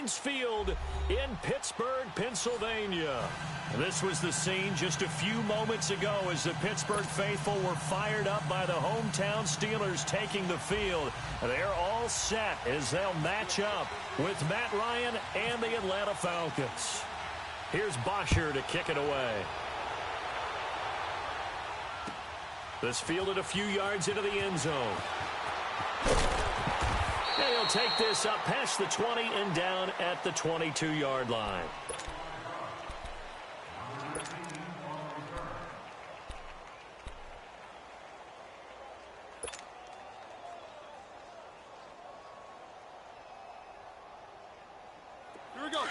Heinz Field in Pittsburgh, Pennsylvania. This was the scene just a few moments ago as the Pittsburgh faithful were fired up by the hometown Steelers taking the field. They're all set as they'll match up with Matt Ryan and the Atlanta Falcons. Here's Bosher to kick it away. This fielded a few yards into the end zone. And he'll take this up past the 20 and down at the 22-yard line. Here we go.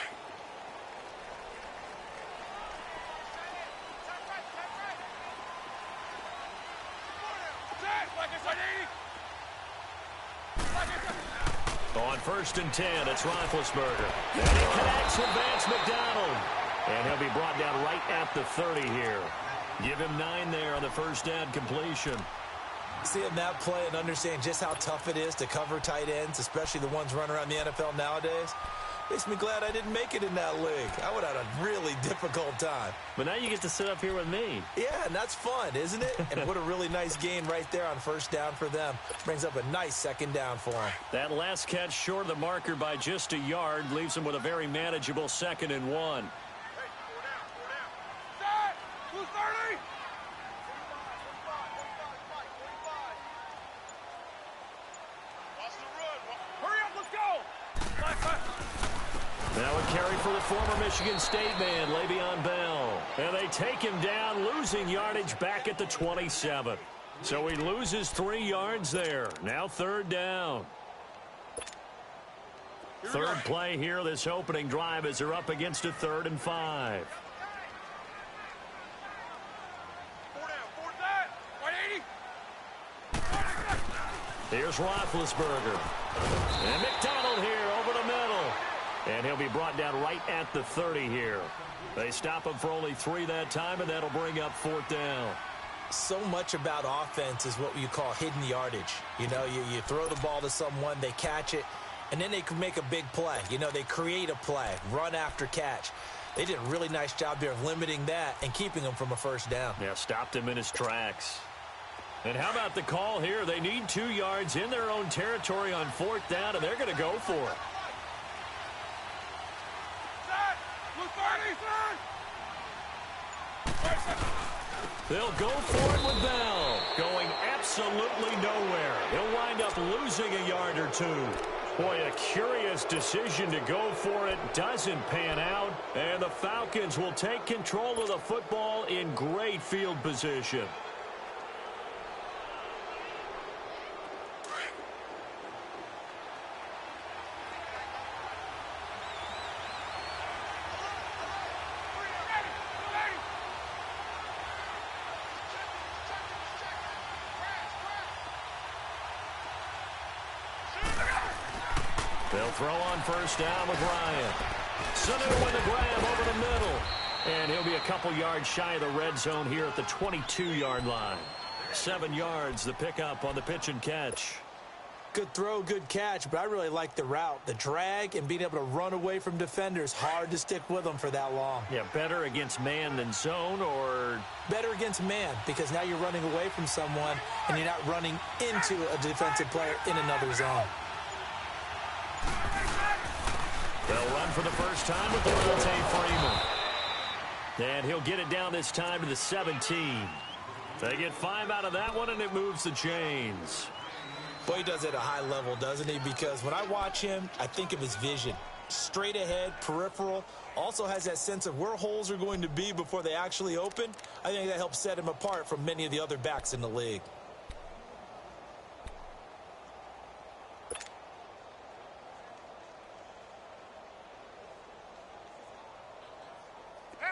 On 1st and 10, it's Roethlisberger. And he connects with Vance McDonald. And he'll be brought down right at the 30 here. Give him 9 there on the first down completion. Seeing that play and understand just how tough it is to cover tight ends, especially the ones running around the NFL nowadays, makes me glad I didn't make it in that league. I would have had a really difficult time. But now you get to sit up here with me. Yeah, and that's fun, isn't it? And what a really nice gain right there on first down for them. Brings up a nice second down for them. That last catch short of the marker by just a yard leaves them with a very manageable 2nd and 1. Now a carry for the former Michigan State man, Le'Veon Bell. And they take him down, losing yardage back at the 27. So he loses 3 yards there. Now 3rd down. Third play here, this opening drive, as they're up against a 3rd and 5. Here's Roethlisberger. And McDonald here over the middle. And he'll be brought down right at the 30 here. They stop him for only 3 that time, and that'll bring up 4th down. So much about offense is what you call hidden yardage. You know, you throw the ball to someone, they catch it, and then they can make a big play. You know, they create a play, run after catch. They did a really nice job there of limiting that and keeping him from a first down. Yeah, stopped him in his tracks. And how about the call here? They need 2 yards in their own territory on 4th down, and they're going to go for it. They'll go for it with Bell, going absolutely nowhere. He'll wind up losing a yard or 2. Boy, a curious decision to go for it. Doesn't pan out, and the Falcons will take control of the football in great field position. They'll throw on first down with Ryan. Sanu with the grab over the middle. And he'll be a couple yards shy of the red zone here at the 22-yard line. 7 yards, the pickup on the pitch and catch. Good throw, good catch, but I really like the route. The drag and being able to run away from defenders. Hard to stick with them for that long. Yeah, better against man than zone, or? Better against man, because now you're running away from someone and you're not running into a defensive player in another zone. They'll run for the first time with Devontae Freeman. And he'll get it down this time to the 17. They get 5 out of that one, and it moves the chains. Boy, he does it at a high level, doesn't he? Because when I watch him, I think of his vision. Straight ahead, peripheral. Also has that sense of where holes are going to be before they actually open. I think that helps set him apart from many of the other backs in the league.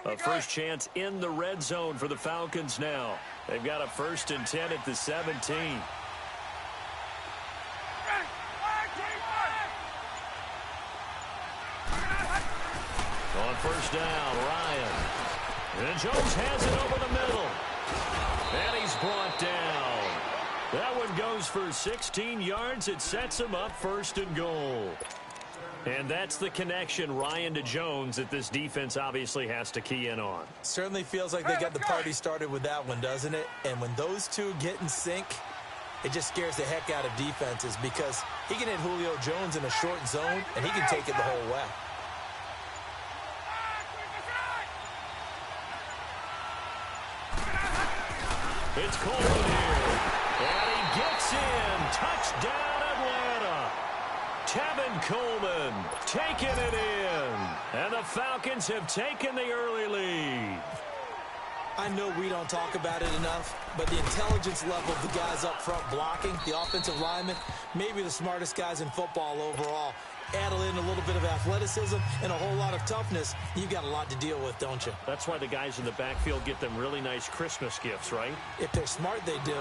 A first chance in the red zone for the Falcons now. They've got a 1st and 10 at the 17. On first down, Ryan. And Jones has it over the middle. And he's brought down. That one goes for 16 yards. It sets him up 1st and goal. And that's the connection, Ryan, to Jones, that this defense obviously has to key in on. Certainly feels like they got the party started with that one, doesn't it? And when those two get in sync, it just scares the heck out of defenses because he can hit Julio Jones in a short zone, and he can take it the whole way. It's Coleman here, and he gets in. Touchdown, Atlanta. Tevin Coleman taking it in, and the Falcons have taken the early lead. I know we don't talk about it enough, but the intelligence level of the guys up front blocking, the offensive linemen, maybe the smartest guys in football overall. Add in a little bit of athleticism and a whole lot of toughness, you've got a lot to deal with, don't you? That's why the guys in the backfield get them really nice Christmas gifts, right? If they're smart, they do.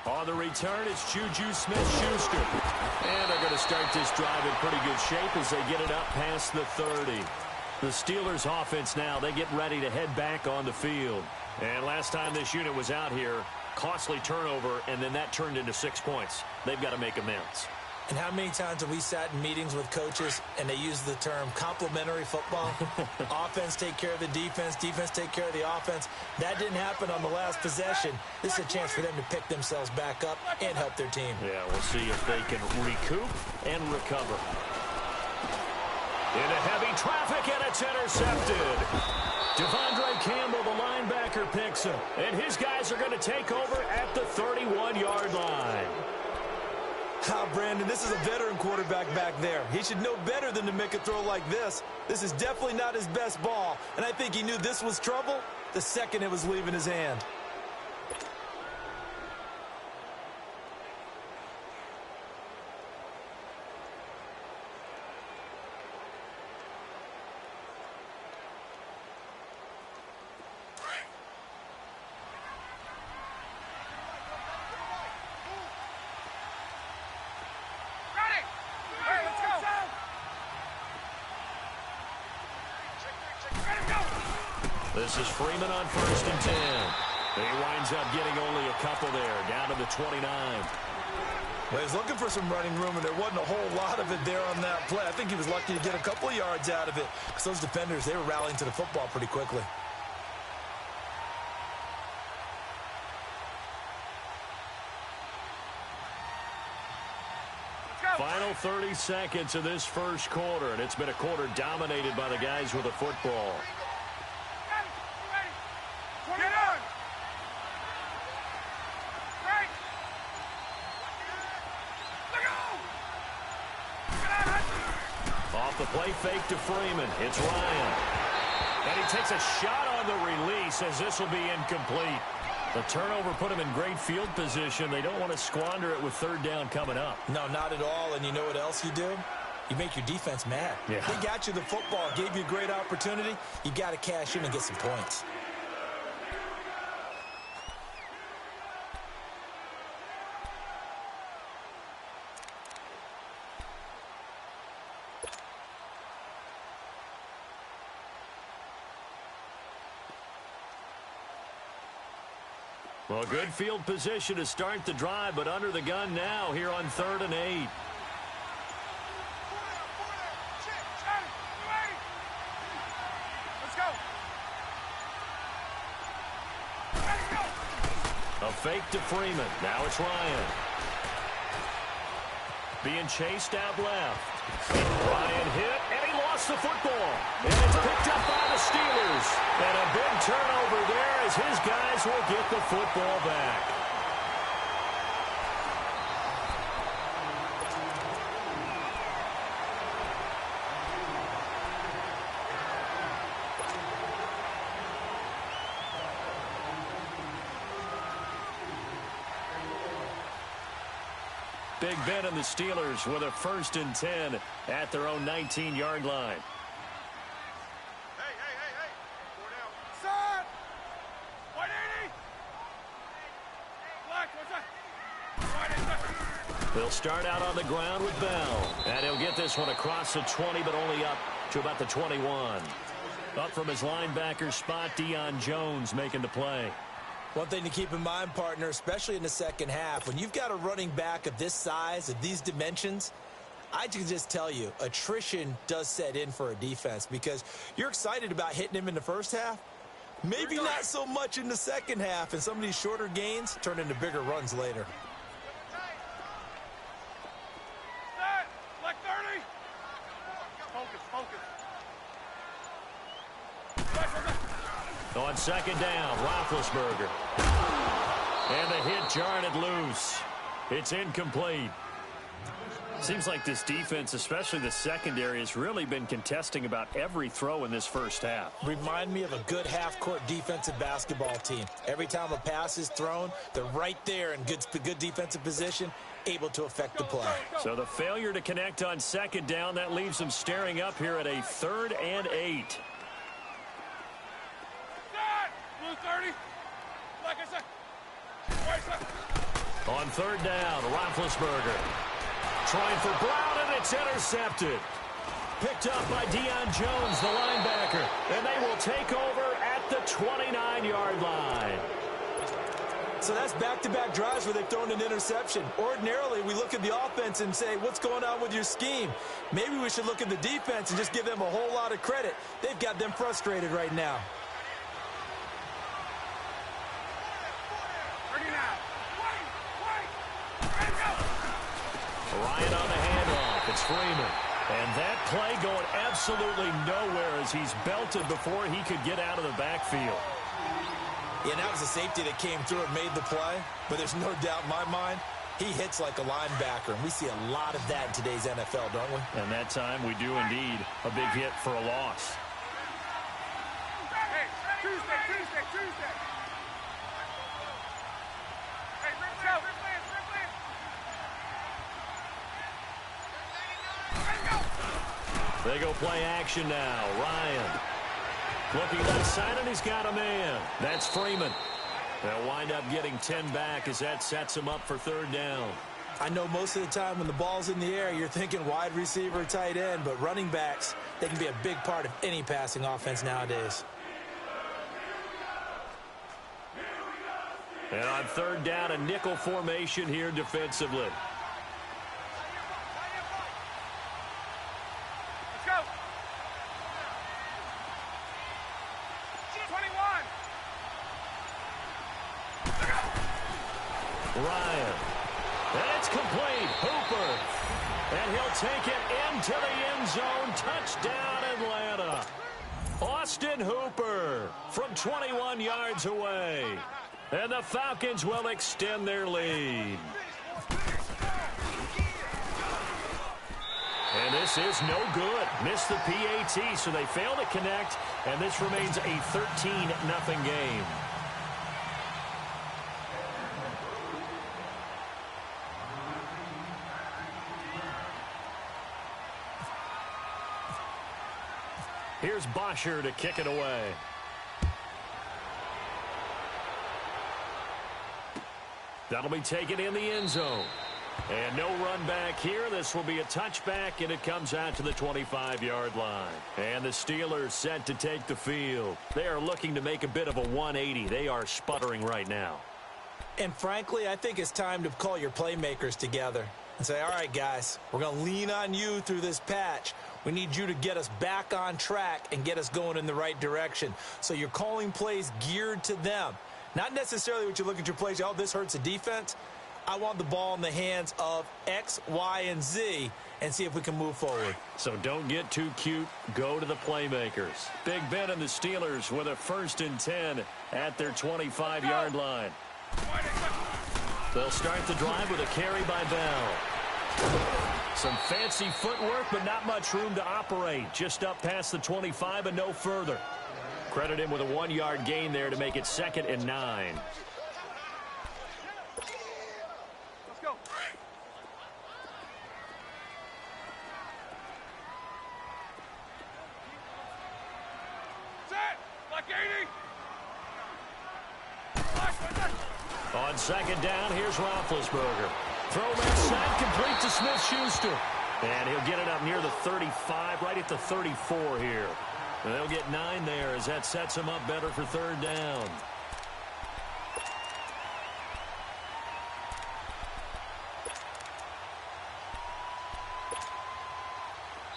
On the return, it's Juju Smith-Schuster. And they're going to start this drive in pretty good shape as they get it up past the 30. The Steelers offense now, they get ready to head back on the field. And last time this unit was out here, costly turnover, and then that turned into 6 points. They've got to make amends. And how many times have we sat in meetings with coaches and they use the term complementary football? Offense take care of the defense, defense take care of the offense. That didn't happen on the last possession. This is a chance for them to pick themselves back up and help their team. Yeah, we'll see if they can recoup and recover. Into heavy traffic, and it's intercepted. Devondre Campbell, the linebacker, picks him. And his guys are going to take over at the 31-yard line. Brandon, this is a veteran quarterback back there. He should know better than to make a throw like this. This is definitely not his best ball, and I think he knew this was trouble the second it was leaving his hand. This is Freeman on 1st and 10. He winds up getting only a couple there, down to the 29. Well, he was looking for some running room, and there wasn't a whole lot of it there on that play. I think he was lucky to get a couple of yards out of it because those defenders, they were rallying to the football pretty quickly. Final 30 seconds of this first quarter, and it's been a quarter dominated by the guys with the football. Off the play fake to Freeman. It's Ryan. And he takes a shot on the release as this will be incomplete. The turnover put him in great field position. They don't want to squander it with 3rd down coming up. No, not at all. And you know what else you do? You make your defense mad. Yeah. They got you the football, gave you a great opportunity. You got to cash in and get some points. Well, good field position to start the drive, but under the gun now here on 3rd and 8. A fake to Freeman. Now it's Ryan. Being chased out left. Ryan hit, and he lost the football. And it's picked up by the Steelers. And a big turnover there as his guys will get the football back. Big Ben and the Steelers with a 1st and 10 at their own 19-yard line. Hey. 4 down. Side. 180. Black, what's that? They'll start out on the ground with Bell. And he'll get this one across the 20, but only up to about the 21. Up from his linebacker spot, Deion Jones making the play. One thing to keep in mind, partner, especially in the second half, when you've got a running back of this size, of these dimensions, I can just tell you, attrition does set in for a defense because you're excited about hitting him in the first half. Maybe not so much in the second half, and some of these shorter gains turn into bigger runs later. Set! Like 30! Focus. On second down, Roethlisberger. And the hit jarred it loose. It's incomplete. Seems like this defense, especially the secondary, has really been contesting about every throw in this first half. Remind me of a good half-court defensive basketball team. Every time a pass is thrown, they're right there in good defensive position, able to affect the play. So the failure to connect on second down, that leaves them staring up here at a 3rd and 8. Blue 30. Like I said. On 3rd down, Roethlisberger. Trying for Brown, and it's intercepted. Picked up by Deion Jones, the linebacker. And they will take over at the 29-yard line. So that's back-to-back drives where they've thrown an interception. Ordinarily, we look at the offense and say, what's going on with your scheme? Maybe we should look at the defense and just give them a whole lot of credit. They've got them frustrated right now. Ryan on the handoff. It's Freeman. And that play going absolutely nowhere as he's belted before he could get out of the backfield. Yeah, that was a safety that came through and made the play. But there's no doubt in my mind, he hits like a linebacker. And we see a lot of that in today's NFL, don't we? And that time we do indeed. A big hit for a loss. Hey, Tuesday. Hey, let's go. They go play action now. Ryan looking left side, and he's got a man. That's Freeman. They'll wind up getting 10 back as that sets him up for 3rd down. I know most of the time when the ball's in the air, you're thinking wide receiver, tight end, but running backs, they can be a big part of any passing offense nowadays. And on 3rd down, a nickel formation here defensively. Ryan. And it's complete. Hooper. And he'll take it into the end zone. Touchdown, Atlanta. Austin Hooper from 21 yards away. And the Falcons will extend their lead. And this is no good. Missed the PAT, so they fail to connect. And this remains a 13-0 game. Here's Bosher to kick it away. That'll be taken in the end zone. And no run back here. This will be a touchback, and it comes out to the 25-yard line. And the Steelers set to take the field. They are looking to make a bit of a 180. They are sputtering right now. And frankly, I think it's time to call your playmakers together and say, all right, guys, we're going to lean on you through this patch. We need you to get us back on track and get us going in the right direction. So you're calling plays geared to them. Not necessarily what you look at your plays, oh, this hurts the defense. I want the ball in the hands of X, Y, and Z and see if we can move forward. So don't get too cute. Go to the playmakers. Big Ben and the Steelers with a 1st and 10 at their 25-yard line. They'll start the drive with a carry by Bell. Some fancy footwork, but not much room to operate. Just up past the 25 and no further. Credit him with a 1-yard gain there to make it 2nd and 9. Let's go. Set! Like 80! On 2nd down, here's Roethlisberger. Throw left side, complete to Smith-Schuster. And he'll get it up near the 35, right at the 34 here. And they'll get 9 there as that sets him up better for 3rd down.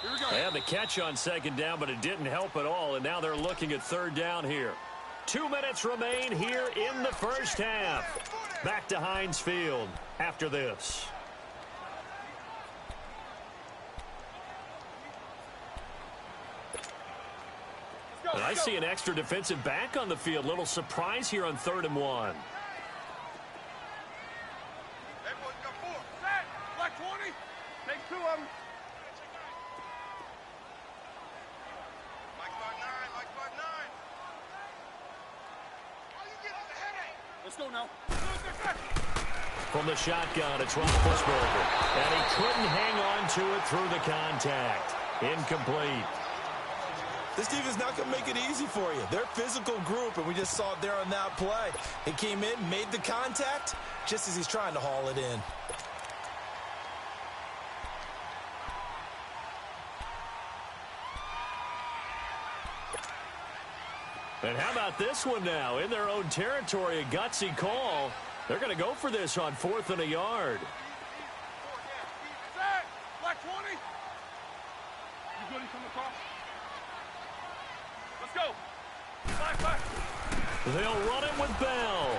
Here we go. They had the catch on second down, but it didn't help at all, and now they're looking at third down here. 2 minutes remain here in the first half. Back to Heinz Field after this. And I see an extra defensive back on the field. Little surprise here on 3rd and 1. Set. Black 20. Take 2 of them. Let's go now. From the shotgun, it's Roethlisberger. And he couldn't hang on to it through the contact. Incomplete. This defense is not going to make it easy for you. They're a physical group, and we just saw it there on that play. He came in, made the contact, just as he's trying to haul it in. And how about this one now? In their own territory, a gutsy call. They're going to go for this on 4th and a yard. Set. Black 20. You good? He come across. Let's go. Back. They'll run it with Bell.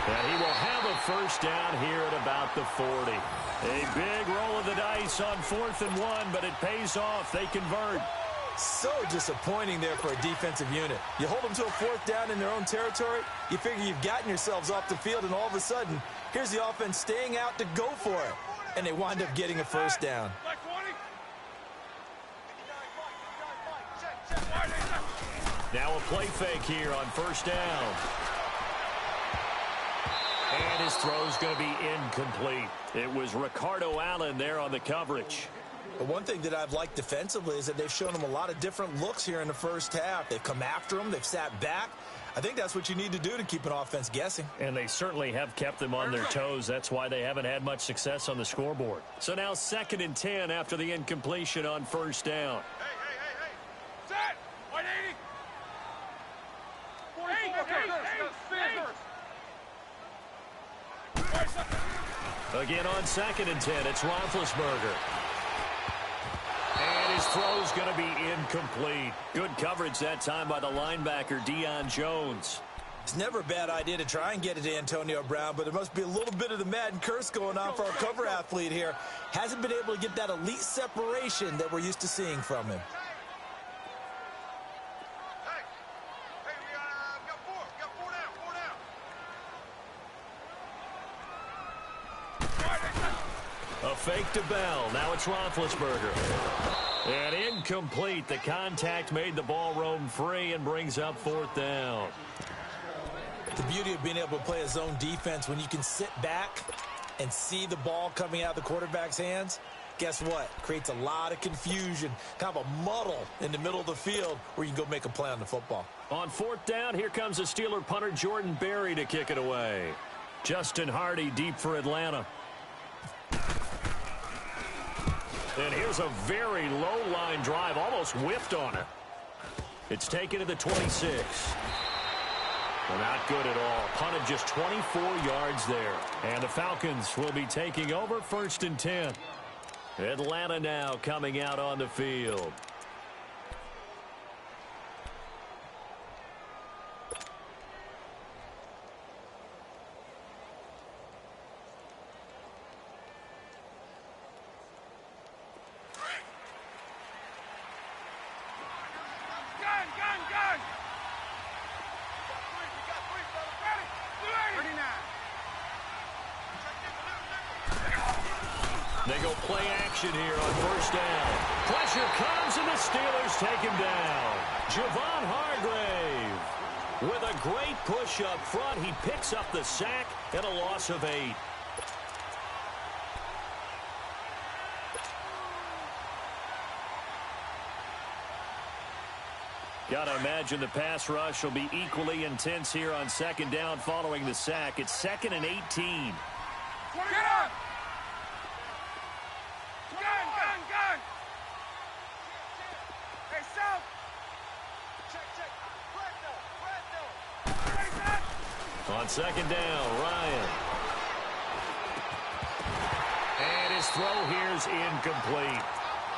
And he will have a first down here at about the 40. A big roll of the dice on 4th and 1, but it pays off. They convert. So disappointing there for a defensive unit. You hold them to a 4th down in their own territory, you figure you've gotten yourselves off the field, and all of a sudden, here's the offense staying out to go for it. And they wind up getting a first down. Black 20. Now a play fake here on first down. And his throw's going to be incomplete. It was Ricardo Allen there on the coverage. But one thing that I've liked defensively is that they've shown them a lot of different looks here in the first half. They've come after them. They've sat back. I think that's what you need to do to keep an offense guessing. And they certainly have kept them on their toes. That's why they haven't had much success on the scoreboard. So now 2nd and 10 after the incompletion on first down. Hey. Set. 180. 44. Again on 2nd and 10, it's Roethlisberger. And his throw's going to be incomplete. Good coverage that time by the linebacker, Deion Jones. It's never a bad idea to try and get it to Antonio Brown, but there must be a little bit of the Madden curse going on for our cover athlete here. Hasn't been able to get that elite separation that we're used to seeing from him. A fake to Bell. Now it's Roethlisberger. And incomplete. The contact made the ball roam free and brings up 4th down. The beauty of being able to play a zone defense when you can sit back and see the ball coming out of the quarterback's hands, guess what? Creates a lot of confusion, kind of a muddle in the middle of the field where you can go make a play on the football. On 4th down, here comes the Steeler punter Jordan Berry to kick it away. Justin Hardy deep for Atlanta. And here's a very low-line drive, almost whiffed on it. It's taken to the 26. Well, not good at all. Punted just 24 yards there. And the Falcons will be taking over 1st and 10. Atlanta now coming out on the field. Gun. They go play action here on first down. Pressure comes, and the Steelers take him down. Javon Hargrave with a great push up front. He picks up the sack and a loss of 8. Got to imagine the pass rush will be equally intense here on second down following the sack. It's 2nd and 18. Get up! Gun! Hey, South! Check. Brando! On second down, Ryan. And his throw here's incomplete.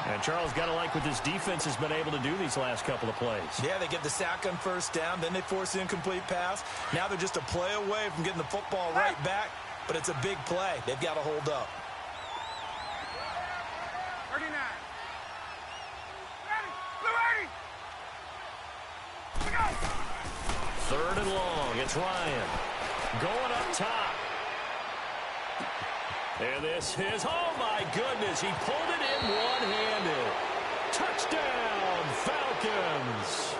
And Charles, got to like what this defense has been able to do these last couple of plays. Yeah, they get the sack on first down, then they force the incomplete pass. Now they're just a play away from getting the football right back, but it's a big play. They've got to hold up. 39. Ready. Blue 80. Go. Third and long. It's Ryan. Going up top. And this is, oh my goodness, he pulled it in one-handed. Touchdown, Falcons.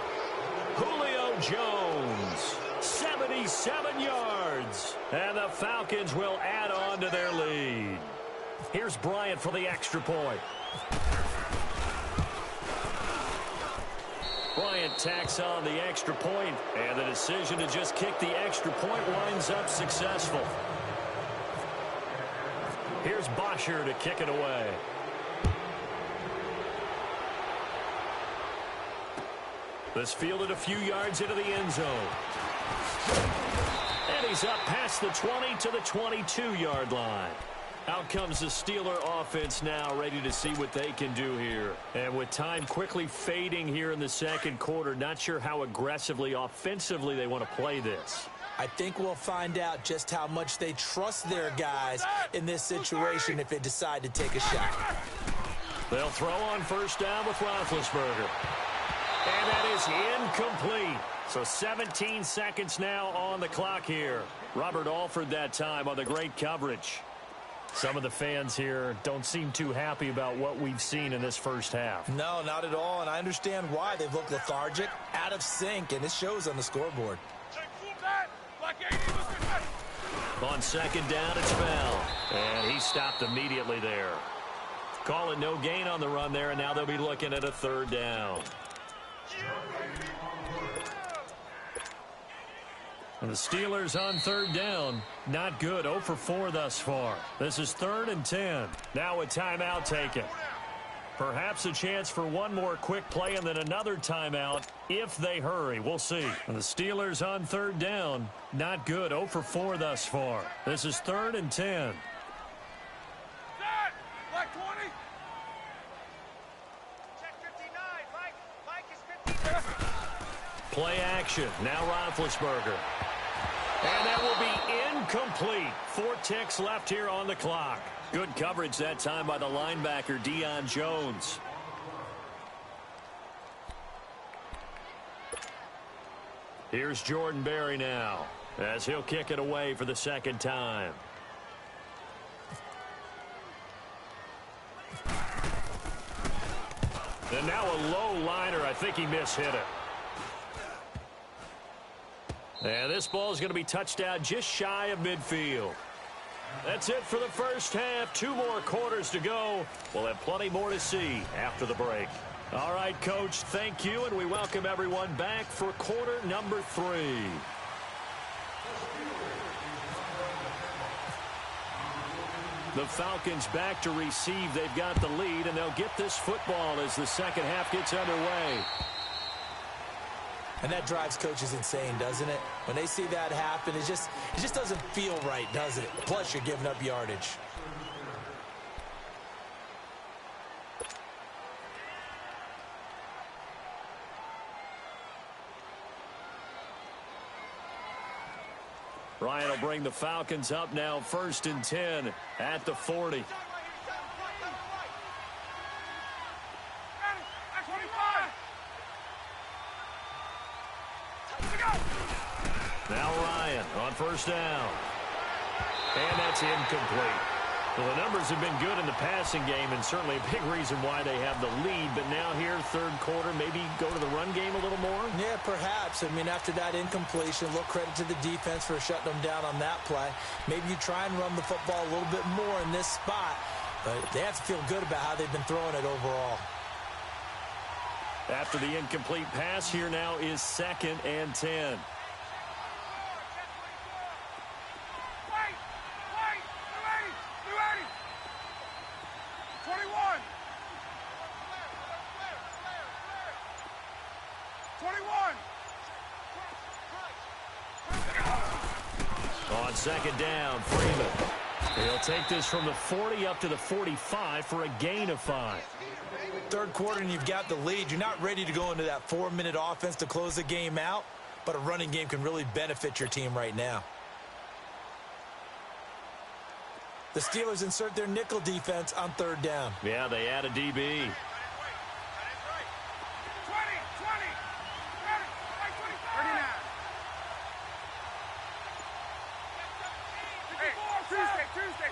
Julio Jones, 77 yards. And the Falcons will add on to their lead. Here's Bryant for the extra point. Bryant tacks on the extra point, and the decision to just kick the extra point winds up successful. Here's Bosher to kick it away. This fielded a few yards into the end zone. And he's up past the 20 to the 22-yard line. Out comes the Steeler offense now, ready to see what they can do here. And with time quickly fading here in the second quarter, not sure how aggressively, offensively they want to play this. I think we'll find out just how much they trust their guys in this situation if they decide to take a shot. They'll throw on first down with Roethlisberger. And that is incomplete. So 17 seconds now on the clock here. Robert Alford that time on the great coverage. Some of the fans here don't seem too happy about what we've seen in this first half. No, not at all, and I understand why. They've looked lethargic, out of sync, and it shows on the scoreboard. On second down, it's Bell. And he stopped immediately there. Call it no gain on the run there, and now they'll be looking at a third down. And the Steelers on third down, not good. 0 for 4 thus far. This is 3rd and 10. Now a timeout taken. Perhaps a chance for one more quick play and then another timeout if they hurry. We'll see. And the Steelers on third down, not good. 0 for 4 thus far. This is 3rd and 10. Like 20. Check 59. Mike is 59. Play action. Now Roethlisberger. And that will be incomplete. 4 ticks left here on the clock. Good coverage that time by the linebacker, Deion Jones. Here's Jordan Berry now, as he'll kick it away for the second time. And now a low liner. I think he mishit it. And this ball is going to be touched out just shy of midfield. That's it for the first half. 2 more quarters to go. We'll have plenty more to see after the break. All right, Coach, thank you, and we welcome everyone back for quarter number 3. The Falcons back to receive. They've got the lead, and they'll get this football as the second half gets underway. And that drives coaches insane, doesn't it? When they see that happen, it just doesn't feel right, does it? Plus, you're giving up yardage. Ryan will bring the Falcons up now, 1st and 10 at the 40. Now Ryan on first down. And that's incomplete. Well, the numbers have been good in the passing game, and certainly a big reason why they have the lead. But now here, third quarter, maybe go to the run game a little more? Yeah, perhaps. I mean, after that incompletion, a little credit to the defense for shutting them down on that play. Maybe you try and run the football a little bit more in this spot. But they have to feel good about how they've been throwing it overall. After the incomplete pass, here now is 2nd and 10. 2nd down, Freeman. He'll take this from the 40 up to the 45 for a gain of 5. Third quarter and you've got the lead. You're not ready to go into that 4-minute offense to close the game out, but a running game can really benefit your team right now. The Steelers insert their nickel defense on third down. Yeah, they add a DB.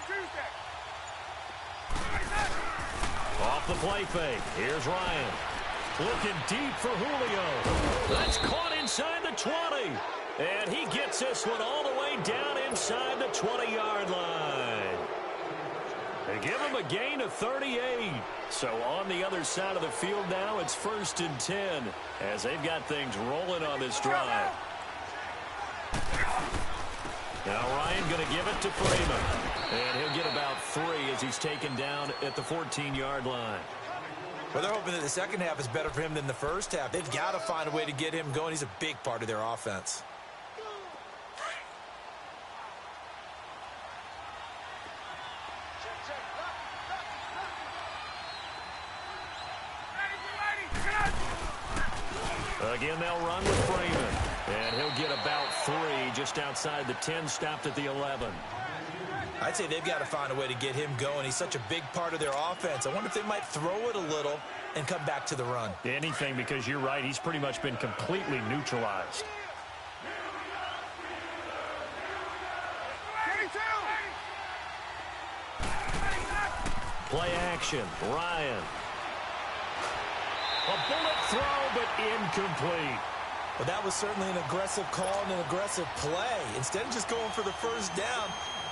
Tuesday. Off the play fake. Here's Ryan. Looking deep for Julio. That's caught inside the 20. And he gets this one all the way down inside the 20-yard line. They give him a gain of 38. So on the other side of the field now, it's 1st and 10 as they've got things rolling on this drive. Now Ryan going to give it to Freeman. And he'll get about 3 as he's taken down at the 14-yard line. Well, they're hoping that the second half is better for him than the first half. They've got to find a way to get him going. He's a big part of their offense. Again, they'll run with Freeman. And he'll get about 3 just outside the 10, stopped at the 11. I'd say they've got to find a way to get him going. He's such a big part of their offense. I wonder if they might throw it a little and come back to the run. Anything, because you're right. He's pretty much been completely neutralized. 22. Play action. Ryan. A bullet throw, but incomplete. Well, that was certainly an aggressive call and an aggressive play. Instead of just going for the first down,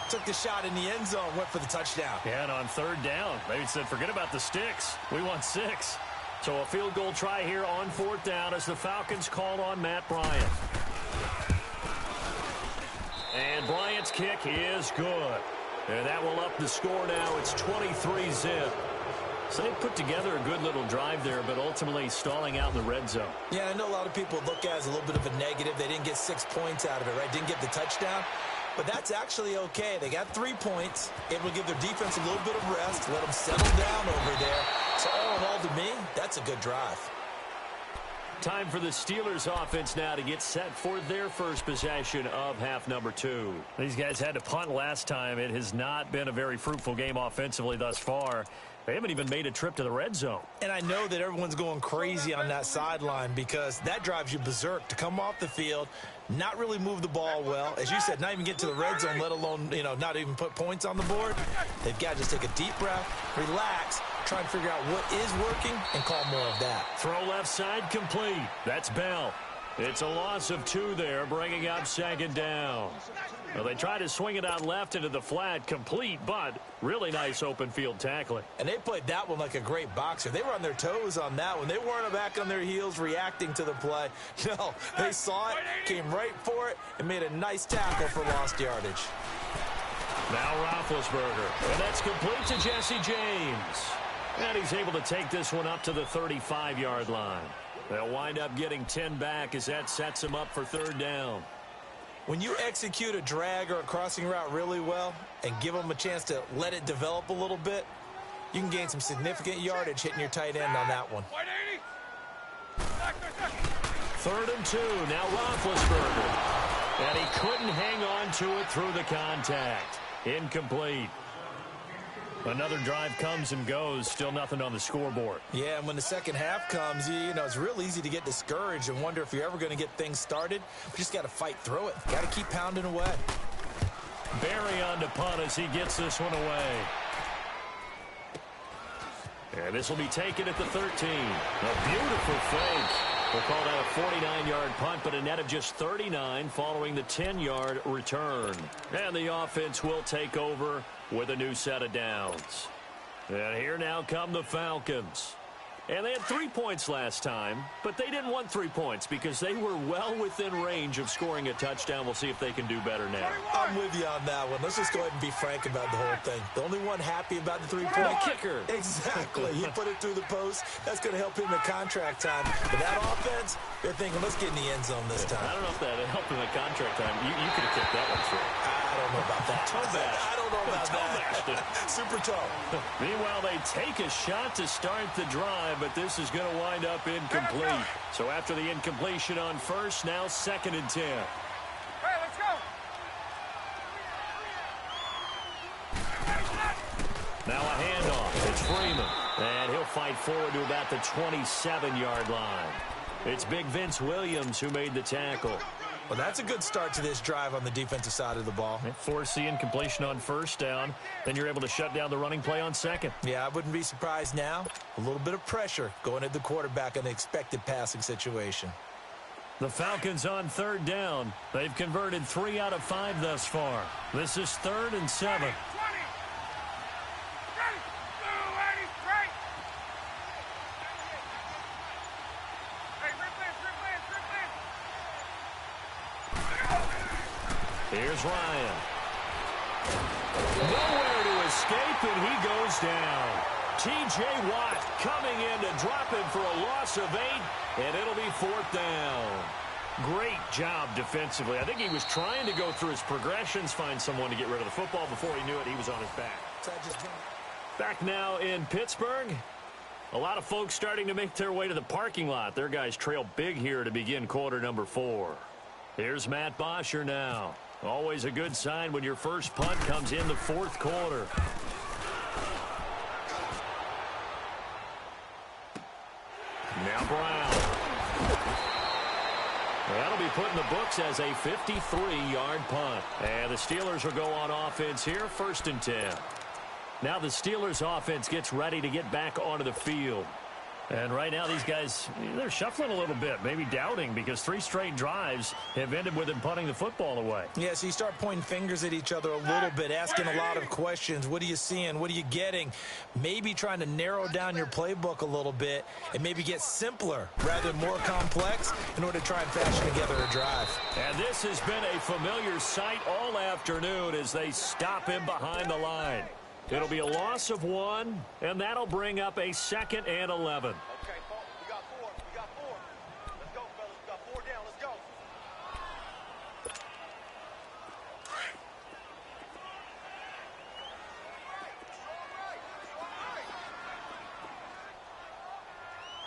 took the shot in the end zone, went for the touchdown. Yeah, and on third down, they said, forget about the sticks. We want 6. So a field goal try here on 4th down as the Falcons call on Matt Bryant. And Bryant's kick is good. And that will up the score now. It's 23-zip. So they put together a good little drive there, but ultimately stalling out in the red zone. Yeah, I know a lot of people look at it as a little bit of a negative. They didn't get 6 points out of it, right? Didn't get the touchdown. But that's actually okay. They got 3 points. Able to give their defense a little bit of rest, let them settle down over there. So all in all, to me, that's a good drive. Time for the Steelers offense now to get set for their first possession of half number 2. These guys had to punt last time. It has not been a very fruitful game offensively thus far. They haven't even made a trip to the red zone. And I know that everyone's going crazy on that sideline because that drives you berserk to come off the field, not really move the ball well. As you said, not even get to the red zone, let alone, not even put points on the board. They've got to just take a deep breath, relax, try and figure out what is working, and call more of that. Throw left side complete. That's Bell. It's a loss of 2 there, bringing up 2nd down. Well, they try to swing it out left into the flat, complete, but really nice open field tackling. And they played that one like a great boxer. They were on their toes on that one. They weren't back on their heels reacting to the play. No, they saw it, came right for it, and made a nice tackle for lost yardage. Now Roethlisberger, and that's complete to Jesse James. And he's able to take this one up to the 35-yard line. They'll wind up getting 10 back as that sets him up for 3rd down. When you execute a drag or a crossing route really well and give them a chance to let it develop a little bit, you can gain some significant yardage hitting your tight end on that one. 3rd and 2. Now Roethlisberger. And he couldn't hang on to it through the contact. Incomplete. Another drive comes and goes. Still nothing on the scoreboard. Yeah, and when the second half comes, it's real easy to get discouraged and wonder if you're ever going to get things started. We just got to fight through it. Got to keep pounding away. Barry on to punt as he gets this one away. And this will be taken at the 13. A beautiful fake. We'll call that a 49-yard punt, but a net of just 39 following the 10-yard return. And the offense will take over with a new set of downs. And here now come the Falcons. And they had 3 points last time, but they didn't want 3 points because they were well within range of scoring a touchdown. We'll see if they can do better now. I'm with you on that one. Let's just go ahead and be frank about the whole thing. The only one happy about the 3-point kicker. Exactly. He put it through the post. That's going to help him at contract time. But that offense, they're thinking, let's get in the end zone this time. I don't know if that helped him at contract time. You could have kicked that one through. I don't know about that. I don't know about that. Super toe. Meanwhile, they take a shot to start the drive, but this is going to wind up incomplete. So after the incompletion on first, now 2nd and 10. Hey, let's go. Now a handoff. It's Freeman. And he'll fight forward to about the 27-yard line. It's Big Vince Williams who made the tackle. Well, that's a good start to this drive on the defensive side of the ball. Force the incompletion on first down. Then you're able to shut down the running play on second. Yeah, I wouldn't be surprised now. A little bit of pressure going at the quarterback in an expected passing situation. The Falcons on 3rd down. They've converted 3 out of 5 thus far. This is 3rd and 7. 20. Ready. Blue, ready, right. Hey, rip this. Here's Ryan. Nowhere to escape, and he goes down. T.J. Watt coming in to drop him for a loss of 8, and it'll be 4th down. Great job defensively. I think he was trying to go through his progressions, find someone to get rid of the football. Before he knew it, he was on his back. Back now in Pittsburgh. A lot of folks starting to make their way to the parking lot. Their guys trail big here to begin quarter number 4. Here's Matt Bosher now. Always a good sign when your first punt comes in the 4th quarter. Now Brown. That'll be put in the books as a 53-yard punt. And the Steelers will go on offense here, 1st and 10. Now the Steelers offense gets ready to get back onto the field. And right now these guys, they're shuffling a little bit, maybe doubting, because 3 straight drives have ended with them punting the football away. Yeah, so you start pointing fingers at each other a little bit, asking a lot of questions. What are you seeing? What are you getting? Maybe trying to narrow down your playbook a little bit and maybe get simpler rather than more complex in order to try and fashion together a drive. And this has been a familiar sight all afternoon as they stop him behind the line. It'll be a loss of 1, and that'll bring up a 2nd and 11. Okay, Paul, we got 4. Let's go, fellas. We got 4 down. Let's go.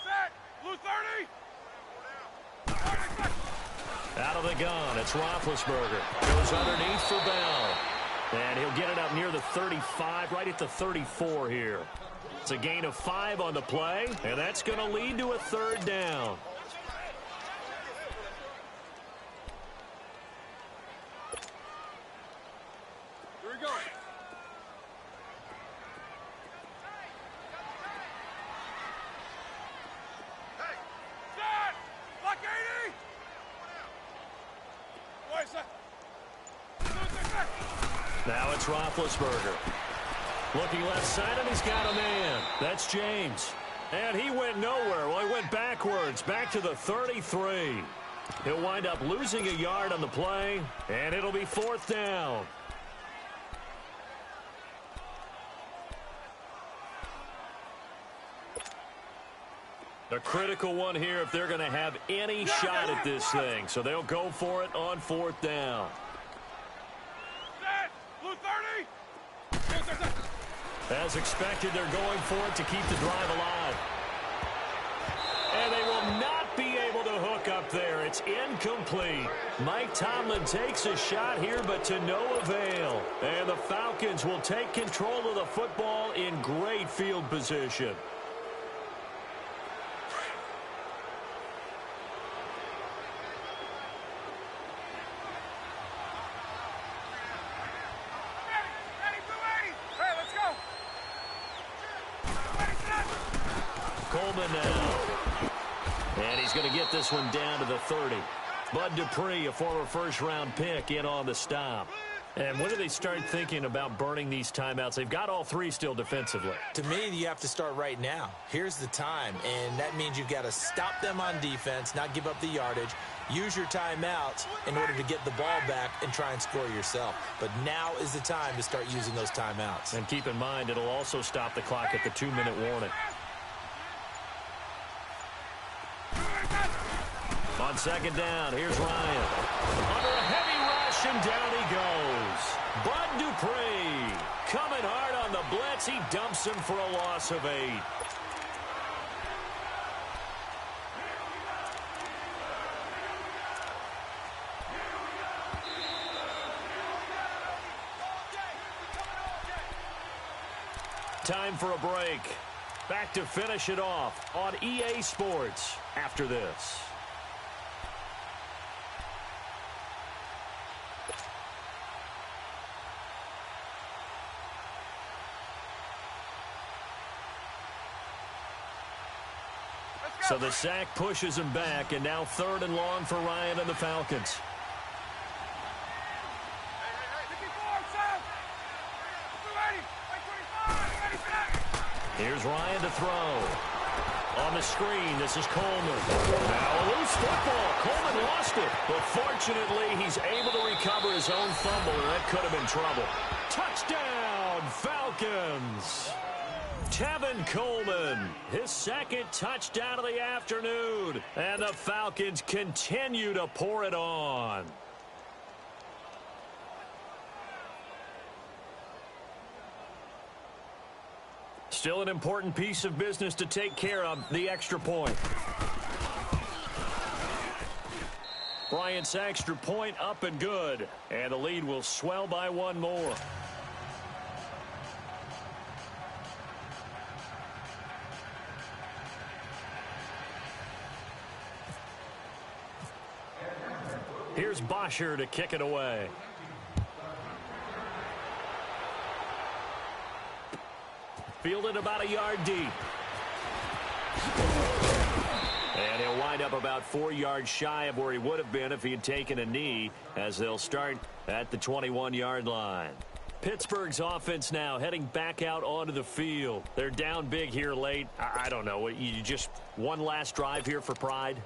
Set. Blue 30. Out of the gun, it's Roethlisberger. Goes underneath for Bell. And he'll get it up near the 35, right at the 34 here. It's a gain of 5 on the play, and that's going to lead to a 3rd down. Here we go. Hey. Set. Block 80. Wait, set. Now it's Roethlisberger. Looking left side, and he's got a man. That's James. And he went nowhere. Well, he went backwards, back to the 33. He'll wind up losing a yard on the play, and it'll be 4th down. A critical one here if they're going to have any shot at this thing. So they'll go for it on 4th down. Blue 30. As expected, they're going for it to keep the drive alive. And they will not be able to hook up there. It's incomplete. Mike Tomlin takes a shot here, but to no avail. And the Falcons will take control of the football in great field position. Coleman now. And he's going to get this one down to the 30. Bud Dupree, a former first-round pick, in on the stop. And when do they start thinking about burning these timeouts? They've got all 3 still defensively. To me, you have to start right now. Here's the time, and that means you've got to stop them on defense, not give up the yardage, use your timeouts in order to get the ball back and try and score yourself. But now is the time to start using those timeouts. And keep in mind, it'll also stop the clock at the 2-minute warning. On 2nd down, here's Ryan. Under a heavy rush, and down he goes. Bud Dupree coming hard on the blitz. He dumps him for a loss of 8. Time for a break. Back to finish it off on EA Sports after this. So the sack pushes him back, and now 3rd and long for Ryan and the Falcons. Here's Ryan to throw. On the screen, this is Coleman. Now a loose football. Coleman lost it. But fortunately, he's able to recover his own fumble, and that could have been trouble. Touchdown, Falcons! Tevin Coleman, his 2nd touchdown of the afternoon. And the Falcons continue to pour it on. Still an important piece of business to take care of, the extra point. Bryant's extra point up and good. And the lead will swell by 1 more. Here's Bosher to kick it away. Fielded about a yard deep. And he'll wind up about 4 yards shy of where he would have been if he had taken a knee, as they'll start at the 21-yard line. Pittsburgh's offense now heading back out onto the field. They're down big here late. I don't know. You just one last drive here for pride?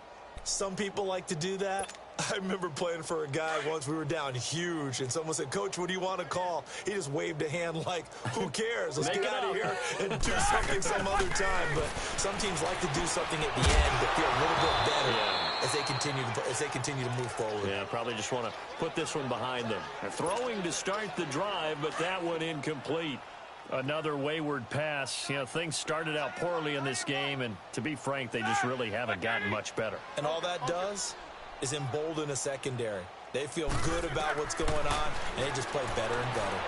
Some people like to do that. I remember playing for a guy once. We were down huge, and someone said, "Coach, what do you want to call?" He just waved a hand like, who cares? Let's get out of here and do something some other time. But some teams like to do something at the end that feel a little bit better as they continue to move forward. Yeah, probably just want to put this one behind them. They're throwing to start the drive, but that one incomplete. Another wayward pass. You know, things started out poorly in this game, and to be frank, they just really haven't gotten much better. And all that does is embolden a secondary. They feel good about what's going on, and they just play better and better.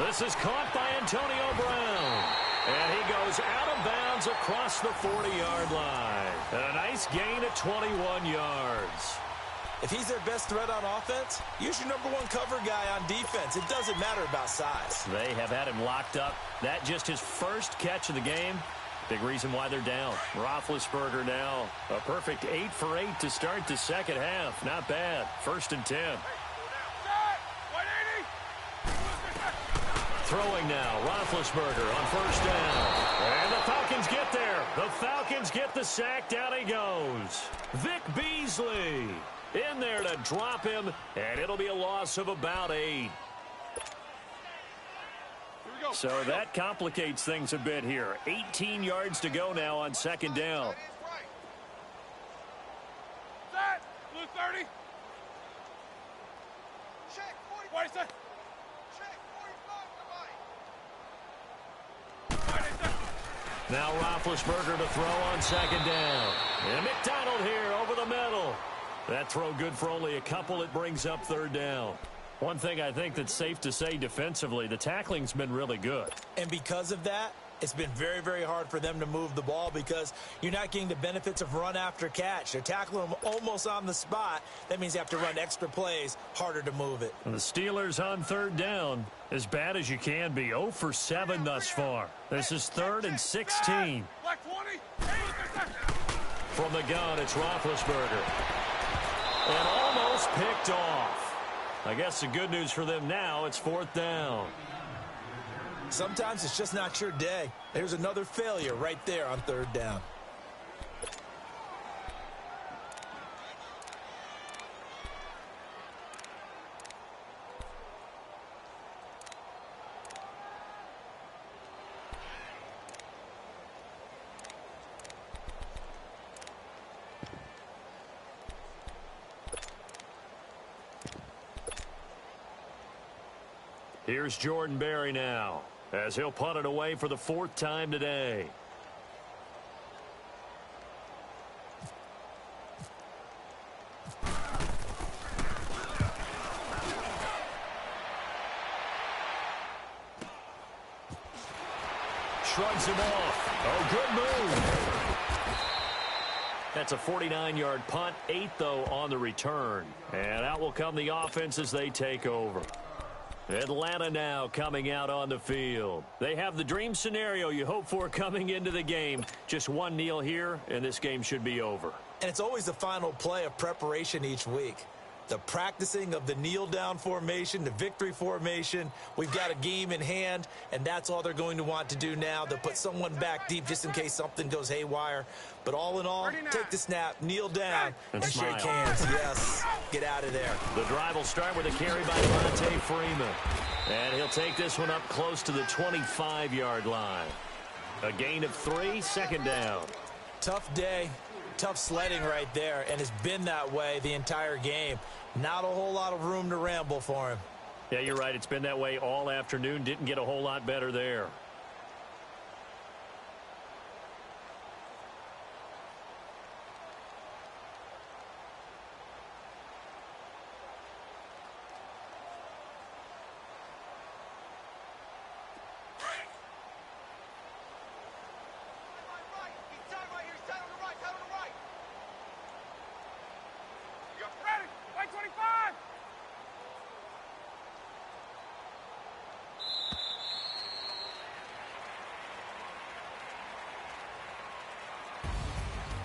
This is caught by Antonio Brown. And he goes out of bounds across the 40-yard line. And a nice gain at 21 yards. If he's their best threat on offense, use your number 1 cover guy on defense. It doesn't matter about size. They have had him locked up. That just his first catch of the game. Big reason why they're down. Roethlisberger now a perfect 8 for 8 to start the second half. Not bad. 1st and 10. Throwing now, Roethlisberger on 1st down. And the Falcons get there. The Falcons get the sack. Down he goes. Vic Beasley in there to drop him, and it'll be a loss of about 8. So that complicates things a bit here. 18 yards to go now on 2nd down. Set. Blue 30. Check. 40. Wait a second. Check. 45. Now Roethlisberger to throw on 2nd down. And McDonald here over the middle. That throw good for only a couple. It brings up 3rd down. One thing I think that's safe to say defensively, the tackling's been really good. And because of that, it's been very, very hard for them to move the ball because you're not getting the benefits of run after catch. They're tackling them almost on the spot. That means you have to run extra plays, harder to move it. And the Steelers on 3rd down, as bad as you can be, 0 for 7 thus far. This is 3rd and 16. Black 20. From the gun, it's Roethlisberger. And almost picked off. I guess the good news for them now, it's 4th down. Sometimes it's just not your day. There's another failure right there on 3rd down. Here's Jordan Berry now, as he'll punt it away for the 4th time today. Shrugs him off. Oh, good move. That's a 49-yard punt, 8 though on the return. And out will come the offense as they take over. Atlanta now coming out on the field. They have the dream scenario you hope for coming into the game. Just one kneel here, and this game should be over. And it's always the final play of preparation each week. The practicing of the kneel-down formation, the victory formation. We've got a game in hand, and that's all they're going to want to do now. They'll put someone back deep just in case something goes haywire. But all in all, take the snap, kneel down, and shake hands. Yes, get out of there. The drive will start with a carry by Devontae Freeman. And he'll take this one up close to the 25-yard line. A gain of 3, 2nd down. Tough day. Tough sledding right there, and it's been that way the entire game. Not a whole lot of room to ramble for him. Yeah, you're right. It's been that way all afternoon. Didn't get a whole lot better there.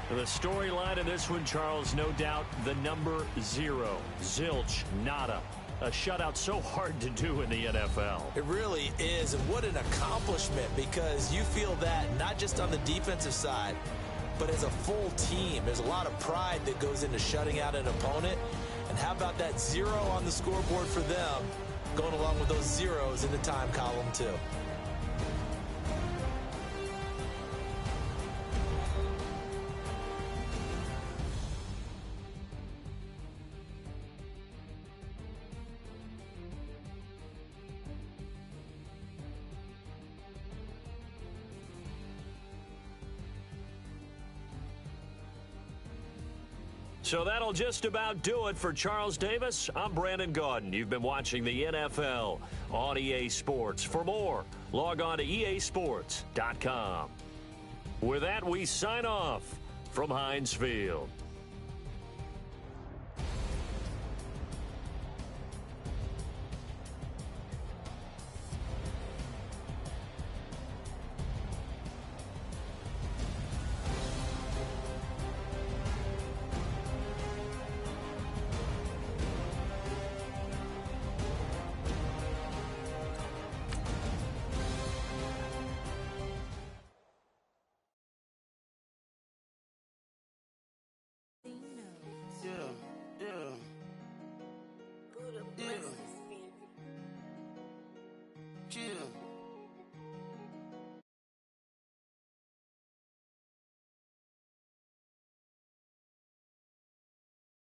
The storyline of this one, Charles, no doubt the number 0. Zilch, nada. A shutout so hard to do in the NFL. It really is, and what an accomplishment, because you feel that not just on the defensive side, but as a full team. There's a lot of pride that goes into shutting out an opponent. And how about that 0 on the scoreboard for them, going along with those zeros in the time column too. So that'll just about do it for Charles Davis. I'm Brandon Gaudin. You've been watching the NFL on EA Sports. For more, log on to easports.com. With that, we sign off from Heinz Field.